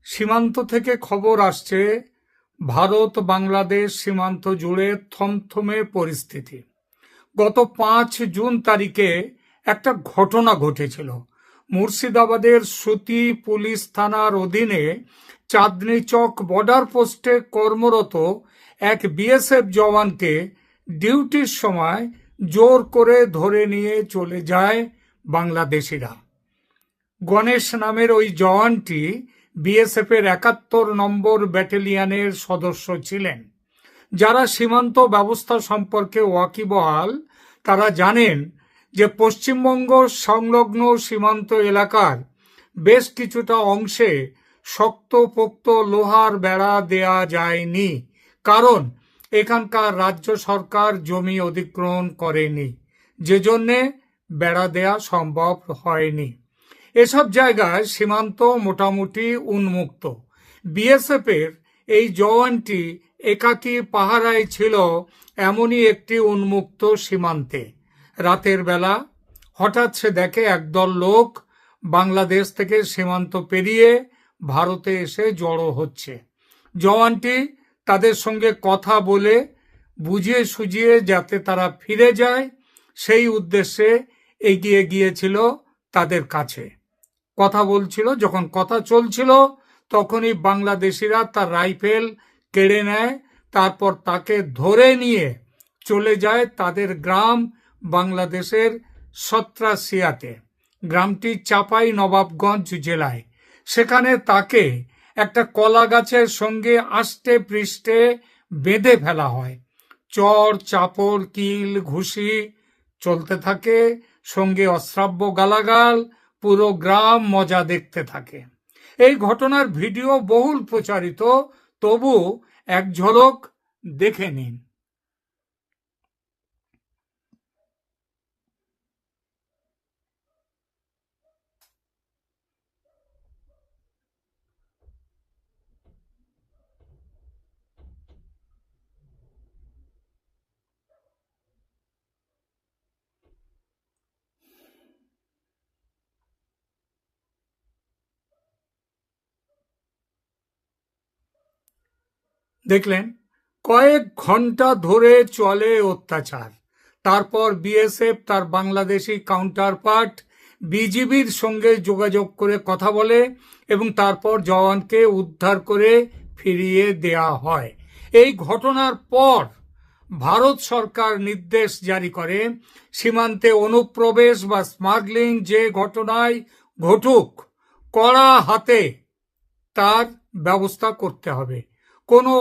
সীমান্ত থেকে খবর আসছে, ভারত বাংলাদেশ সীমান্ত জুড়ে থমথমে পরিস্থিতি। গত 5 জুন তারিখে একটা ঘটনা ঘটেছিল। মুর্শিদাবাদের সুতি পুলিশ থানার অধীনে চাঁদনী চক বর্ডার পোস্টে কর্মরত এক বিএসএফ জওয়ানকে ডিউটির সময় জোর করে ধরে নিয়ে চলে যায় বাংলাদেশিরা। গণেশ নামের ওই জওয়ানটি বিএসএফ এর 71 নম্বর ব্যাটালিয়নের সদস্য ছিলেন। যারা সীমান্ত ব্যবস্থা সম্পর্কে ওয়াকিবহাল তারা জানেন যে পশ্চিমবঙ্গ সংলগ্ন সীমান্ত এলাকার বেশ কিছুটা অংশে শক্তপোক্ত লোহার বেড়া দেয়া যায়নি, কারণ এখানকার রাজ্য সরকার জমি অধিগ্রহণ করেনি, যে জন্যে বেড়া দেয়া সম্ভব হয়নি। এসব জায়গায় সীমান্ত মোটামুটি উন্মুক্ত। বিএসএফ এর এই জওয়ানটি একাকী পাহারায় ছিল এমনই একটি উন্মুক্ত সীমান্তে। রাতের বেলা হঠাৎ সে দেখে একদল লোক বাংলাদেশ থেকে সীমান্ত পেরিয়ে ভারতে এসে জড়ো হচ্ছে। জওয়ানটি তাদের সঙ্গে কথা বলে বুঝিয়ে সুঝিয়ে যাতে তারা ফিরে যায় সেই উদ্দেশ্যে এগিয়ে গিয়েছিল তাদের কাছে। কথা বলছিল, যখন কথা চলছিল তখনই বাংলাদেশিরা তার রাইফেল কেড়ে নেয়, তারপর তাকে ধরে নিয়ে চলে যায় তাদের গ্রাম বাংলাদেশের সত্রাসিয়াতে। গ্রামটি চাপাই নবাবগঞ্জ জেলায়। সেখানে তাকে একটা কলা গাছের সঙ্গে আষ্টে পৃষ্ঠে বেঁধে ফেলা হয়। চড় চাপড় কিল ঘুষি চলতে থাকে, সঙ্গে অশ্রাব্য গালাগাল। পুরো গ্রাম মজা দেখতে থাকে। এই ঘটনার ভিডিও বহুল প্রচারিত, তবু এক ঝলক দেখে নিন। দেখলেন, কয়েক ঘন্টা ধরে চলে অত্যাচার। তারপর বিএসএফ তার বাংলাদেশি কাউন্টারপার্ট বিজিবির সঙ্গে যোগাযোগ করে কথা বলে এবং তারপর জওয়ানকে উদ্ধার করে ফিরিয়ে দেয়া হয়। এই ঘটনার পর ভারত সরকার নির্দেশ জারি করে, সীমান্তে অনুপ্রবেশ বা স্মাগলিং যে ঘটনায় ঘটুক, কড়া হাতে তার ব্যবস্থা করতে হবে। কোনো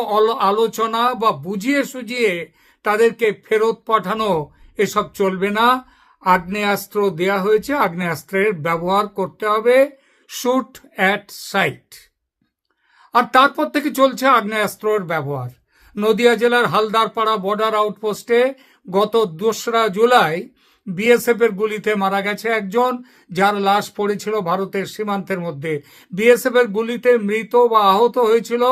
আলোচনা বা বুঝিয়ে সুঝিয়ে তাদেরকে ফেরত পাঠানো এসব চলবে না। আগ্নেয়াস্ত্র দেয়া হয়েছে, আগ্নেয়াস্ত্রের ব্যবহার করতে হবে, শুট অ্যাট সাইট। আর তারপর থেকে চলছে আগ্নেয়াস্ত্রের ব্যবহার। নদিয়া জেলার হালদারপাড়া বর্ডার আউটপোস্টে গত 2রা জুলাই বিএসএফ এর গুলিতে মারা গেছে একজন, যার লাশ পড়েছিল ভারতের সীমান্তের মধ্যে। বিএসএফ এর গুলিতে মৃত বা আহত হয়েছিল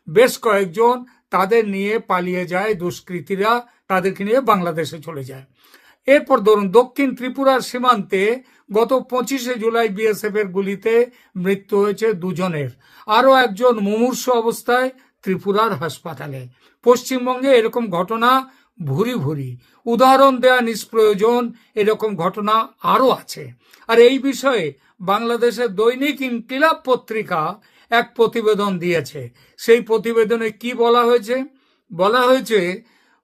বেশ কয়েকজন। তাদের নিয়ে পালিয়ে যায় দুষ্কৃতীরা, তাদেরকে নিয়ে বাংলাদেশে চলে যায়। এরপর ধরুন, দক্ষিণ ত্রিপুরার সীমান্তে গত 25শে জুলাই বিএসএফ এর গুলিতে মৃত্যু হয়েছে 2 জনের। আরো একজন মুমূর্ষু অবস্থায় ত্রিপুরার হাসপাতালে। পশ্চিমবঙ্গে এরকম ঘটনা ভুরি ভুরি। উদাহরণ দেয়া নিষ্প্রয়োজন, এরকম ঘটনা আরো আছে। আর এই বিষয়ে বাংলাদেশের দৈনিক ইনকিলাব পত্রিকা এক প্রতিবেদন দিয়েছে। সেই প্রতিবেদনে কি বলা হয়েছে? বলা হয়েছে,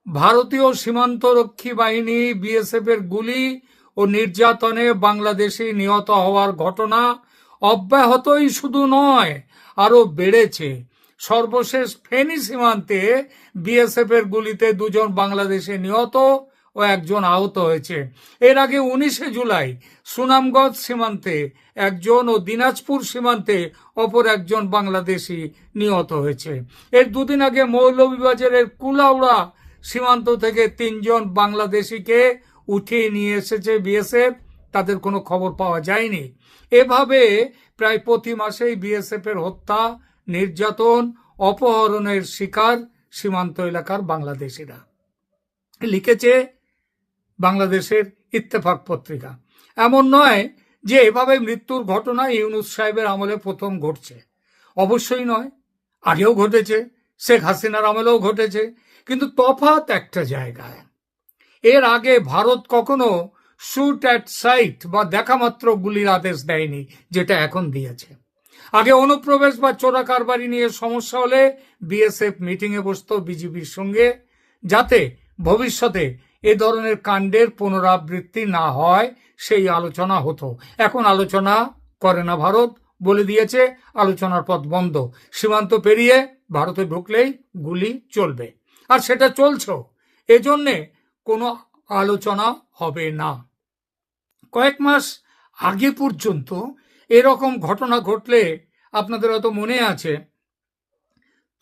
ভারতীয় সীমান্তরক্ষী বাহিনী বিএসএফ এর গুলি ও নির্যাতনে বাংলাদেশি নিহত হওয়ার ঘটনা অব্যাহতই শুধু নয়, আরো বেড়েছে। সর্বশেষ ফেনী সীমান্তে বিএসএফ এর গুলিতে 2 জন বাংলাদেশি নিহত ও 1 জন আহত হয়েছে। এর আগে 19শে জুলাই সুনামগঞ্জ সীমান্তে 1 জন ও দিনাজপুর সীমান্তে অপর 1 জন বাংলাদেশি নিহত হয়েছে। এর 2 দিন আগে মৌলভীবাজারের কুলাউড়া সীমান্ত থেকে 3 জন বাংলাদেশিকে উঠিয়ে নিয়ে এসেছে বিএসএফ, তাদের কোনো খবর পাওয়া যায়নি। এভাবে প্রায় প্রতি মাসেই বিএসএফ এর হত্যা, নির্যাতন, অপহরণের শিকার সীমান্ত এলাকার বাংলাদেশিরা, লিখেছে বাংলাদেশের ইত্তেফাক পত্রিকা। এমন নয় যে এভাবে মৃত্যুর ঘটনা ইউনূস সাহেবের আমলে প্রথম ঘটছে। অবশ্যই নয়, আগেও ঘটেছে, শেখ হাসিনার আমলেও ঘটেছে, কিন্তু তফাৎ একটা জায়গায়। এর আগে ভারত কখনো শুট অ্যাট সাইট বা দেখা মাত্র গুলির আদেশ দেয়নি, যেটা এখন দিয়েছে। আগে অনুপ্রবেশ বা চোরা কারবারি নিয়ে সমস্যা হলে বিএসএফ মিটিংয়ে বসতো বিজিবির সঙ্গে, যাতে ভবিষ্যতে এ ধরনের কাণ্ডের পুনরাবৃত্তি না হয় সেই আলোচনা হতো। এখন আলোচনা করে না ভারত, বলে দিয়েছে আলোচনার পথ বন্ধ, সীমান্ত পেরিয়ে ভারতে ঢুকলেই গুলি চলবে, আর সেটা চলছেও। এজন্যে কোনো আলোচনা হবে না। কয়েক মাস আগে পর্যন্ত এরকম ঘটনা ঘটলে আপনাদের হয়তো মনে আছে,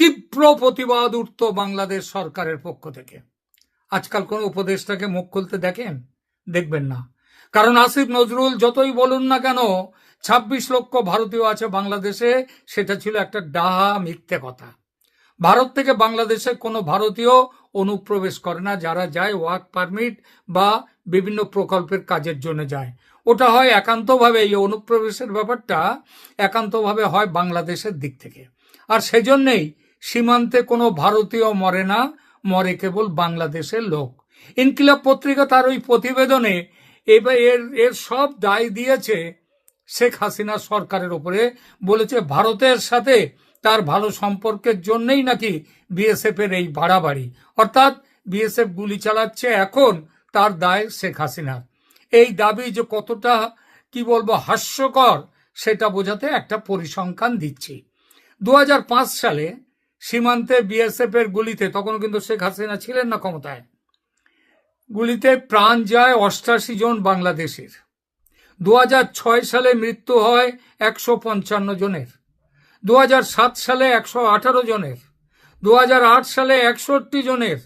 তীব্র প্রতিবাদ উঠত বাংলাদেশ সরকারের পক্ষ থেকে। আজকাল কোন উপদেষ্টাকে মুখ খুলতে দেখবেন না, কারণ আসিফ নজরুল যতই বলুন না কেন ২৬ লক্ষ ভারতীয় আছে বাংলাদেশে, সেটা ছিল একটা ডাহা মিথ্যে কথা। ভারত থেকে বাংলাদেশে কোনো ভারতীয় অনুপ্রবেশ করে না, যারা যায় ওয়ার্ক পারমিট বা বিভিন্ন প্রকল্পের কাজের জন্য যায়। ওটা হয় একান্তভাবে, এই অনুপ্রবেশের ব্যাপারটা একান্তভাবে হয় বাংলাদেশের দিক থেকে। আর সেজন্যেই সীমান্তে কোনো ভারতীয় মরে না, মরে কেবল বাংলাদেশের লোক। ইনকিলাব পত্রিকা তার ওই প্রতিবেদনে এর সব দায় দিয়েছে শেখ হাসিনা সরকারের উপরে, বলেছে ভারতের সাথে তার ভালো সম্পর্কের জন্যই নাকি বিএসএফ এর এই বাড়াবাড়ি, অর্থাৎ বিএসএফ গুলি চালাচ্ছে এখন তার দায় শেখ হাসিনার। এই দাবি যে কতটা কি বলবো হাস্যকর, সেটা বোঝাতে একটা পরিসংখ্যান দিচ্ছি। ২০০৫ সালে সীমান্তে বিএসএফ এর গুলিতে, তখন কিন্তু শেখ হাসিনা ছিলেন না ক্ষমতায়, গুলিতে প্রাণ যায় ৮৮ জন বাংলাদেশের। ২০০৬ সালে মৃত্যু হয় ১৫৫ জনের, ২০০৭ সালে ১১৮ জনের, ২০০৮ সালে ৬১ জনের।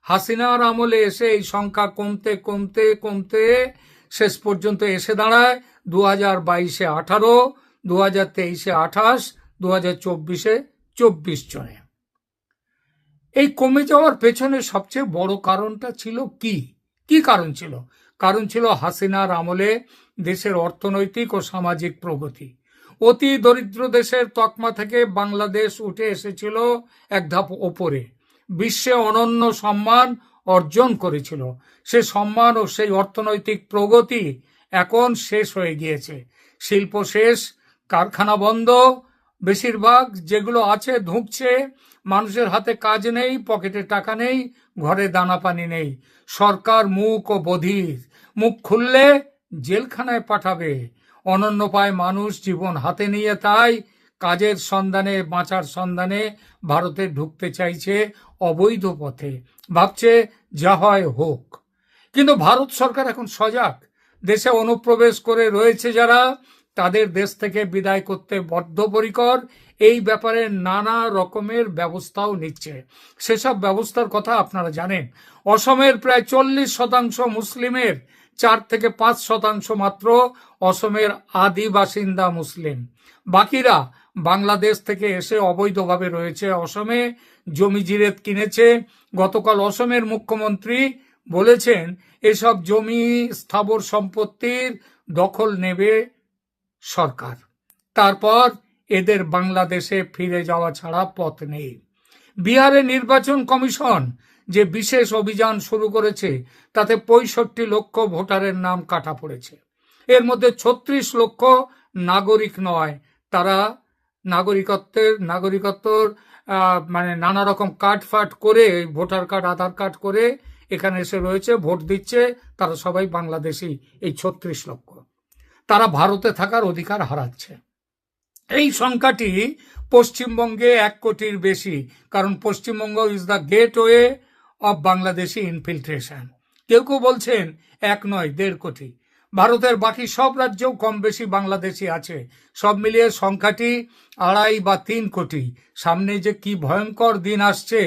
হাসিনার আমলে এসে এই সংখ্যা কমতে কমতে কমতে শেষ পর্যন্ত এসে দাঁড়ায় ২০২২-এ ১৮, ২০২৩-এ ২৮, ২০২৪-এ ২৪ জনে। এই কমে যাওয়ার পেছনে সবচেয়ে বড় কারণটা ছিল কি? কি কারণ ছিল? কারণ ছিল হাসিনার আমলে দেশের অর্থনৈতিক ও সামাজিক প্রগতি। অতি দরিদ্র দেশের তকমা থেকে বাংলাদেশ উঠে এসেছিল এক ধাপ ওপরে, বিশ্বে অনন্য সম্মান অর্জন করেছিল। সে সম্মান ও সেই অর্থনৈতিক প্রগতি এখন শেষ হয়ে গিয়েছে। শিল্প শেষ, কারখানা বন্ধ, বেশিরভাগ যেগুলো আছে ধুঁকছে, মানুষের হাতে কাজ নেই, পকেটে টাকা নেই, ঘরে দানা পানি নেই। সরকার মুখ ও বধির, মুখ খুললে জেলখানায় পাঠাবে। অনন্যপায় মানুষ জীবন হাতে নিয়ে তাই কাজের সন্ধানে, বাঁচার সন্ধানে ভারতে ঢুকতে চাইছে অবৈধ পথে, ভাবছে যা হয় হোক। কিন্তু ভারত সরকার এখন সজাগ। দেশে অনুপ্রবেশ করে রয়েছে যারা, তাদের দেশ থেকে বিদায় করতে বদ্ধপরিকর। এই ব্যাপারে নানা রকমের ব্যবস্থাও নিচ্ছে। সেসব ব্যবস্থার কথা আপনারা জানেন। অসমের প্রায় 40% মুসলিমের 4 থেকে 5% মাত্র অসমের আদি বাসিন্দা মুসলিম। বাকিরা বাংলাদেশ থেকে এসে অবৈধভাবে রয়েছে অসমে, জমি জিরেত কিনেছে। গতকাল অসমের মুখ্যমন্ত্রী বলেছেন এসব জমি, স্থাবর সম্পত্তির দখল নেবে সরকার, তারপর এদের বাংলাদেশে ফিরে যাওয়া ছাড়া পথ নেই। বিহারে নির্বাচন কমিশন যে বিশেষ অভিযান শুরু করেছে, তাতে 65 লক্ষ ভোটারের নাম কাটা পড়েছে। এর মধ্যে 36 লক্ষ নাগরিক নয়, তারা নাগরিকত্বর মানে নানা রকম কার্ড ফাট করে, ভোটার কার্ড, আধার কার্ড করে এখানে এসে রয়েছে, ভোট দিচ্ছে। তারা সবাই বাংলাদেশি। এই 36 লক্ষ তারা ভারতে থাকার অধিকার হারাচ্ছে। এই সংখ্যাটি পশ্চিমবঙ্গে 1 কোটির বেশি, কারণ Paschimbanga is the gateway of Bangladeshi infiltration. কেউ কেউ বলছেন 1 নয় 1.5 কোটি। ভারতের বাকি সব রাজ্যেও কম বেশি বাংলাদেশি আছে। সব মিলিয়ে সংখ্যাটি 2.5 বা 3 কোটি। সামনে যে কি ভয়ঙ্কর দিন আসছে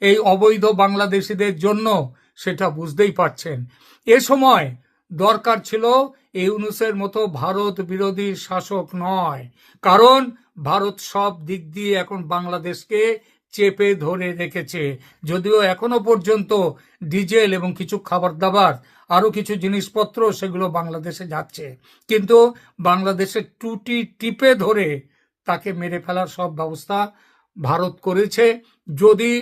এই অবৈধ বাংলাদেশিদের জন্য, সেটা বুঝতেই পারছেন। এ সময় দরকার ছিল ইউনূসের মতো ভারত বিরোধী শাসক নয়, কারণ ভারত সব দিক দিয়ে এখন বাংলাদেশকে চেপে ধরে রেখেছে। যদিও এখনো পর্যন্ত ডিজেল এবং কিছু খাবার দাবার, আরো কিছু জিনিসপত্র, সেগুলো বাংলাদেশে যাচ্ছে, কিন্তু বাংলাদেশের টুটি টিপে ধরে তাকে মেরে ফেলার সব ব্যবস্থা ভারত করেছে। যদি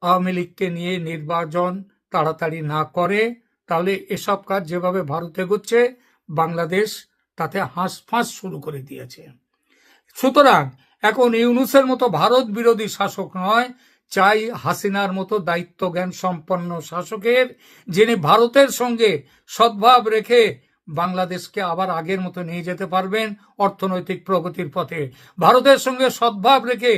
আওয়ামী লীগকে নিয়ে নির্বাচন তাড়াতাড়ি না করে, তাহলে এসব কাজ যেভাবে ভারত এগোচ্ছে, বাংলাদেশ তাতে হাঁসফাঁস শুরু করে দিয়েছে। সুতরাং এখন ইউনূসের মতো ভারত বিরোধী শাসক নয়, চাই হাসিনার মতো দায়িত্ব জ্ঞান সম্পন্ন শাসকের, যিনি ভারতের সঙ্গে সদ্ভাব রেখে বাংলাদেশকে আবার আগের মতো নিয়ে যেতে পারবেন অর্থনৈতিক প্রগতির পথে। ভারতের সঙ্গে সদ্ভাব রেখে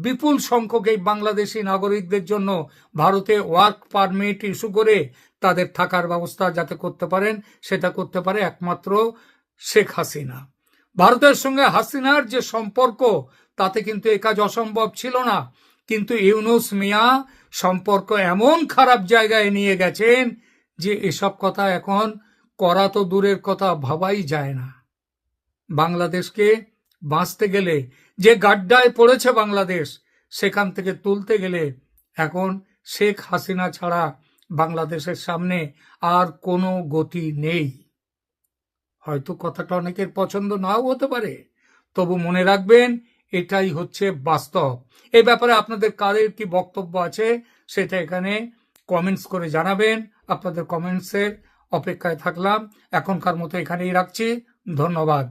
বিপুল সংখ্যক এই বাংলাদেশি নাগরিকদের জন্য ভারতে ওয়ার্ক পারমিট ইস্যু করে তাদের থাকার ব্যবস্থা যাতে করতে পারেন, সেটা করতে পারে একমাত্র শেখ হাসিনা। ভারতের সঙ্গে হাসিনার যে সম্পর্ক, তাতে কিন্তু এ কাজ অসম্ভব ছিল না। কিন্তু ইউনূস মিয়া সম্পর্ক এমন খারাপ জায়গায় নিয়ে গেছেন যে এসব কথা এখন করা তো দূরের কথা, ভাবাই যায় না। বাংলাদেশকে বাঁচতে গেলে, যে গাড্ডায় পড়েছে বাংলাদেশ, সেখান থেকে তুলতে গেলে এখন শেখ হাসিনা ছাড়া বাংলাদেশের সামনে আর কোনো গতি নেই। হয়তো কথাটা অনেকের পছন্দ নাও হতে পারে, তবু মনে রাখবেন এটাই হচ্ছে বাস্তব। এই ব্যাপারে আপনাদের কাদের কি বক্তব্য আছে সেটা এখানে কমেন্টস করে জানাবেন। আপনাদের কমেন্টসের অপেক্ষায় থাকলাম। এখনকার মতো এখানেই রাখছি। ধন্যবাদ।